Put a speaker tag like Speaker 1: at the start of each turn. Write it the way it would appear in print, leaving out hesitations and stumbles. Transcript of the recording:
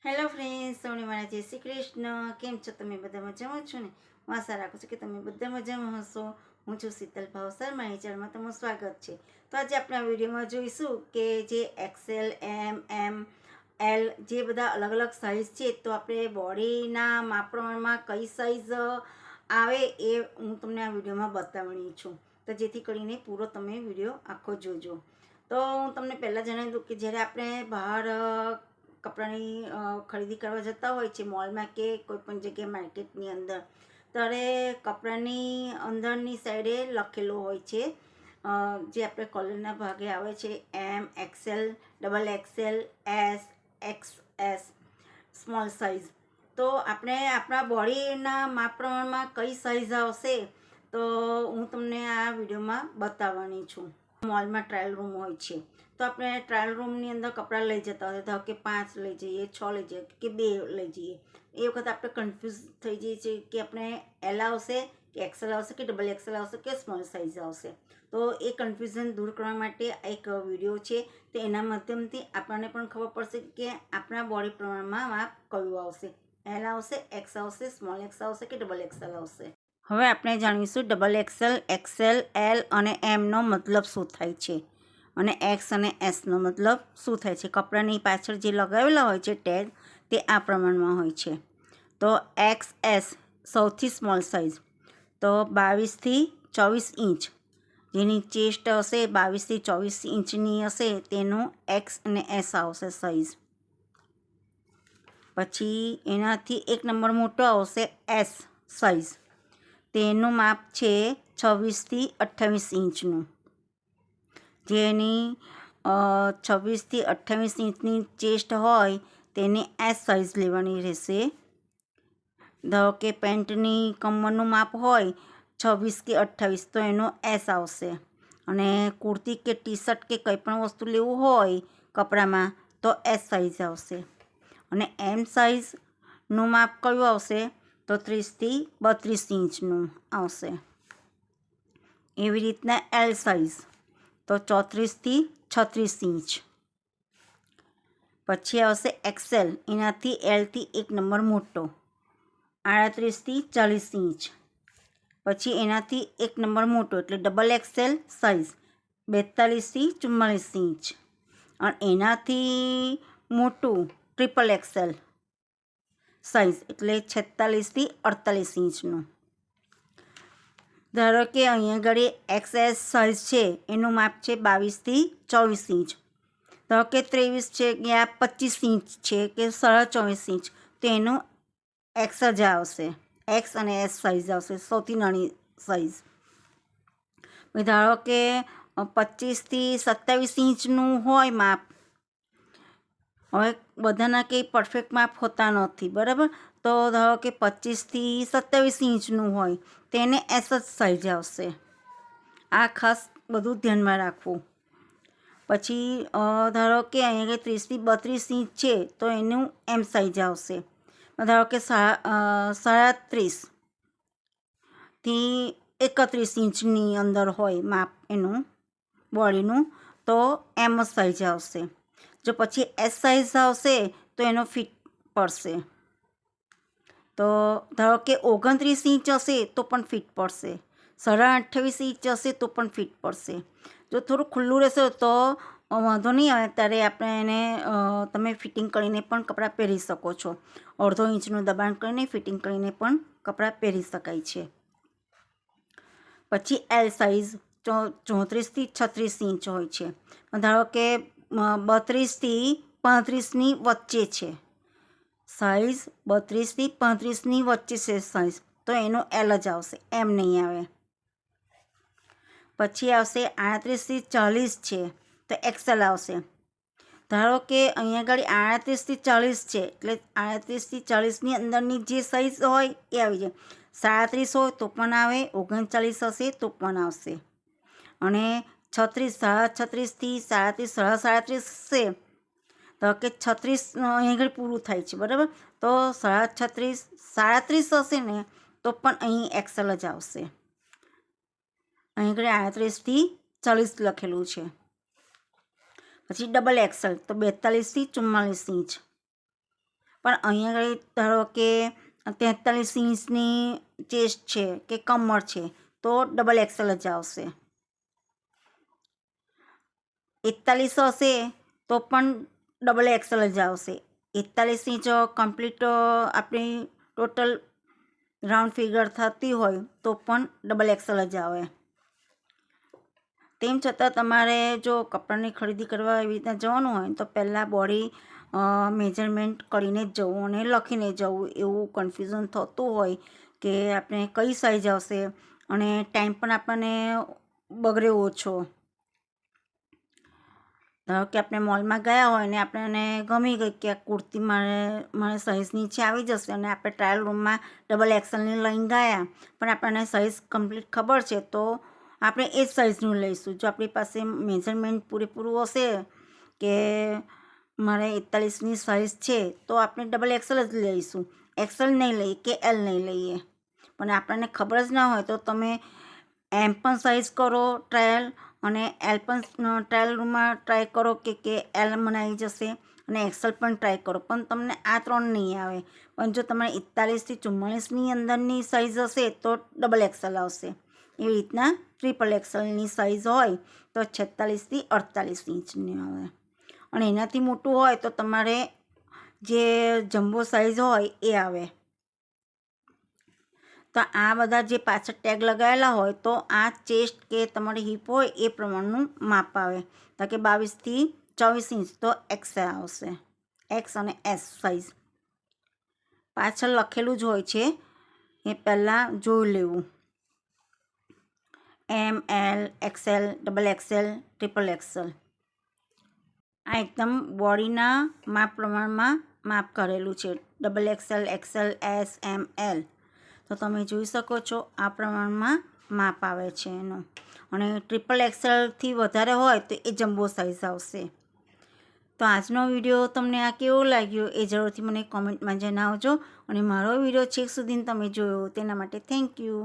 Speaker 1: Hello friends, સૌને મારા જય શ્રી કૃષ્ણ. કેમ છો તમે? બધા મજામાં છો ને? હું આશા રાખું છું કે તમે બધા મજામાં હશો. હું છું શીતલ ભાવસર, મારી ચેનલમાં તમારું સ્વાગત છે. તો આજે આપણે આ વિડીયોમાં જોઈશું કે જે એક્સેલ, એમ, એલ જે બધા અલગ અલગ સાઇઝ છે, તો આપણે બોડીના માપમાં કઈ સાઇઝ આવે એ હું તમને આ વિડીયોમાં બતાવવાની છું. તો જેથી કરીને પૂરો તમે વિડીયો આખો જોજો. તો હું તમને પહેલાં જણાવી દઉં કે જ્યારે આપણે બહાર કપડાની ખરીદી કરવા જતા હોય છે મોલમાં કે કોઈ પણ જગ્યાએ માર્કેટની અંદર, ત્યારે કપડાની અંદરની સાઈડે લખેલું હોય છે જે આપણે કોલરના ભાગે આવે છે એમ, XL, double XL, S, XS, small size. તો આપણે આપણા બોડીના માપ પ્રમાણમાં કઈ સાઇઝ આવશે તો હું તમને આ વિડીયોમાં બતાવવાની છું. મોલમાં ટ્રાયલ રૂમ હોય છે, તો આપણે ટ્રાયલ રૂમની અંદર કપડાં લઈ જતા હોય, ધારો કે 5 લઈ જઈએ, 6 લઈ જઈએ કે 2 લઈ જઈએ. એ વખત આપણે કન્ફ્યુઝ થઈ જઈએ છીએ કે આપણે એલ આવશે કે એક્સેલ આવશે કે ડબલ એક્સેલ આવશે કે સ્મોલ સાઇઝ આવશે. તો એ કન્ફ્યુઝન દૂર કરવા માટે એક વિડીયો છે, તો એના માધ્યમથી આપણને પણ ખબર પડશે કે આપણા બોડી પ્રમાણમાં માપ કયું આવશે. એલ આવશે, એક્સ આવશે, સ્મોલ એક્સ આવશે કે ડબલ એક્સેલ આવશે. હવે આપણે જાણીશું ડબલ એક્સેલ, એક્સેલ, એલ અને એમનો મતલબ શું થાય છે અને એક્સ અને એસનો મતલબ શું થાય છે. કપડાની પાછળ જે લગાવેલા હોય છે ટેગ, તે આ પ્રમાણમાં હોય છે. તો એક્સ એસ સૌથી સ્મોલ સાઇઝ, તો 22 થી 24 ઇંચ, જેની ચેસ્ટ હશે 22 થી 24 ઇંચની હશે, તેનું એક્સ અને એસ આવશે સાઇઝ. પછી એનાથી એક નંબર મોટો આવશે એસ સાઇઝ, તેનું માપ છે 26 થી 28 ઇંચનું. જેની 26 થી 28 ઇંચની ચેસ્ટ હોય તેની એસ સાઇઝ લેવાની રહેશે. ધારો કે પેન્ટની કમરનું માપ હોય 26 કે 28, તો એનો એસ આવશે. અને કુર્તી કે ટી શર્ટ કે કંઈ પણ વસ્તુ લેવું હોય કપડામાં તો એસ સાઇઝ આવશે. અને એમ સાઇઝનું માપ કયું આવશે તો 30 થી 32 ઇંચનું આવશે. એવી રીતના એલ સાઇઝ તો 34 થી 36 ઇંચ. પછી આવશે એક્સેલ, એનાથી એલથી એક નંબર મોટો, 38 થી 40 ઇંચ. પછી એનાથી એક નંબર મોટો એટલે ડબલ એક્સેલ સાઇઝ, 42 થી 44 ઇંચ. અને એનાથી મોટું ટ્રિપલ એક્સેલ સાઇઝ એટલે 46 થી 48 ઇંચનું. ધારો કે અહીંયા આગળ એક્સએસ સાઇઝ છે, એનું માપ છે 22 થી 24 ઇંચ. ધારો કે 23 છે કે આ 25 ઇંચ છે કે 24.5 ઇંચ, તો એનું એક્સ જ આવશે. એક્સ અને એસ સાઇઝ આવશે, સૌથી નાની સાઇઝ. ધારો કે 25 થી 27 ઇંચનું હોય માપ. હવે બધાના કંઈ પરફેક્ટ માપ હોતા નથી, બરાબર. તો ધારો કે 25 થી 27 ઇંચનું હોય તેને એસ જ સાઇઝ આવશે. આ ખાસ બધું ધ્યાનમાં રાખવું. પછી ધારો કે અહીંયા 30 થી 32 ઇંચ છે, તો એનું એમ સાઇઝ આવશે. ધારો કે 37 થી 31 ઇંચની અંદર હોય માપ એનું બોડીનું, તો એમ જ સાઇઝ આવશે. જો પછી એસ સાઇઝ આવશે તો એનો ફિટ પડશે. તો ધારો કે 29 ઇંચ હશે તો પણ ફિટ પડશે, 28.5 ઇંચ હશે તો પણ ફિટ પડશે. જો થોડું ખુલ્લું રહેશે તો વાંધો નહીં આવે, ત્યારે આપણે એને તમે ફિટિંગ કરીને પણ કપડાં પહેરી શકો છો. અડધો ઇંચનું દબાણ કરીને ફિટિંગ કરીને પણ કપડાં પહેરી શકાય છે. પછી એલ સાઇઝ 34 થી 36 ઇંચ હોય છે. ધારો કે 32 થી 35ની વચ્ચે છે સાઇઝ, 32 થી 35ની વચ્ચે છે સાઇઝ, તો એનો એલ જ આવશે, એમ નહીં આવે. પછી આવશે 38 થી 40 છે તો એક્સેલ આવશે. ધારો કે અહીંયા આગળ 38 થી 40 છે, એટલે 38 થી 40ની અંદરની જે સાઇઝ હોય એ આવી જાય. 37 હોય તો પણ આવે, 39 હશે તો પણ આવશે. અને 36, 36 થી 37, 37 હશે તો કે 36 અહીં આગળ પૂરું થાય છે, બરાબર. તો 37 હશે ને તો પણ અહીં એક્સેલ જ આવશે. અહીં આગળ 38 થી 40 લખેલું છે. પછી ડબલ એક્સેલ તો 42 થી 44 ઇંચ. પણ અહીંયા આગળ ધારો કે 43 ઇંચની ચેસ્ટ છે કે કમર છે તો ડબલ એક્સેલ જ આવશે. 41 હશે તો પણ ડબલ એક્સેલ જ આવશે. 41 ઇંચ કમ્પ્લીટ આપણી ટોટલ રાઉન્ડ ફિગર થતી હોય તો પણ ડબલ એક્સેલ જ આવે. તેમ છતાં તમારે જો કપડાની ખરીદી કરવા એવી રીતના જવાનું હોય તો પહેલાં બોડી મેજરમેન્ટ કરીને જ જવું અને લખીને જવું. એવું કન્ફ્યુઝન થતું હોય કે આપણે કઈ સાઈઝ આવશે અને ટાઈમ પણ આપણને બગડે ઓછો. ધારો કે આપણે મોલમાં ગયા હોય ને આપણને ગમી ગઈ કે આ કુર્તી મારે સાઈઝ નીચે આવી જશે અને આપણે ટ્રાયલ રૂમમાં ડબલ એક્સેલની લઈને ગયા પણ આપણને સાઈઝ કમ્પ્લીટ ખબર છે તો આપણે એ જ સાઈઝનું લઈશું. જો આપણી પાસે મેઝરમેન્ટ પૂરેપૂરું હશે કે મારે 41ની સાઈઝ છે તો આપણે ડબલ એક્સેલ જ લઈશું, એક્સેલ નહીં લઈએ કે એલ નહીં લઈએ. પણ આપણને ખબર જ ના હોય તો તમે એમ પણ સાઈઝ કરો ટ્રાયલ અને એલ પણ ટ્રાયલ રૂમમાં ટ્રાય કરો કે એલ મને આવી જશે અને એક્સેલ પણ ટ્રાય કરો પણ તમને આ 3 નહીં આવે. પણ જો તમારે 41થી 44ની અંદરની સાઈઝ હશે તો ડબલ એક્સેલ આવશે. એવી રીતના ટ્રિપલ એક્સેલની સાઈઝ હોય તો 46થી 48 ઇંચની આવે અને એનાથી મોટું હોય તો તમારે જે જમ્બો સાઈઝ હોય એ આવે. તો આ બધા જે પાછળ ટેગ લગાવેલા હોય તો આ ચેસ્ટ કે તમારી હિપ હોય એ પ્રમાણનું માપ આવે. તો કે 22થી 24 ઇંચ તો એક્સેલ આવશે. એક્સ અને એસ સાઈઝ પાછળ લખેલું જ હોય છે એ પહેલાં જોઈ લેવું. M, L, XL, double XL, triple XL આ એકદમ બોડીના માપ પ્રમાણમાં માપ કરેલું છે. Double XL, XL, S, M, L તો તમે જોઈ શકો છો આ પ્રમાણમાં માપ આવે છે એનું. અને ટ્રિપલ એક્સેલથી વધારે હોય તો એ જમ્બો સાઈઝ આવશે. તો આજનો વિડીયો તમને આ કેવો લાગ્યો એ જરૂરથી મને કોમેન્ટમાં જણાવજો અને મારો વિડીયો છેક સુધી તમે જોયો તેના માટે થેન્ક યુ.